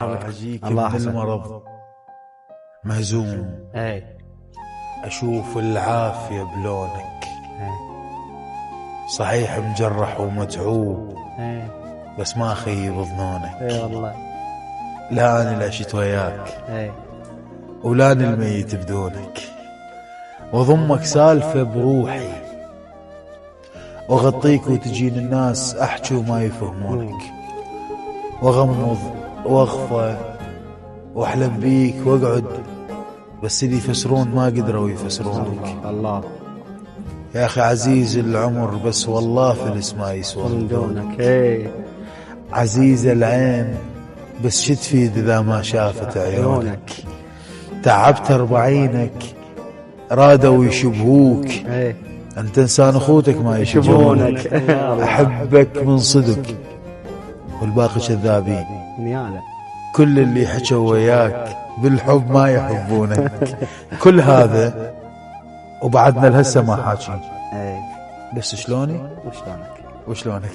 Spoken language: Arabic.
اجيك من المرض مهزوم، اشوف العافية بلونك، صحيح مجرح ومتعوب بس ما اخيب ظنونك. والله لا انا لا شت وياك ولا انا الميت بدونك، وضمك سالفة بروحي واغطيك وتجين الناس احكي وما يفهمونك، واغمض واغفى واحلم بيك واقعد بس اللي يفسرون ما قدروا يفسرونك. الله يا اخي عزيز العمر بس والله فلس ما يسوى من دونك. عزيز العين بس شو تفيد اذا ما شافت عيونك. تعبت 40 رادوا يشبهوك، انت انسان اخوتك ما يشبهونك. احبك من صدق والباقي كذابين، كل اللي حكوا وياك بالحب ما يحبونك. كل هذا وبعدنا لهسه ما حاكين، بس شلوني وشلونك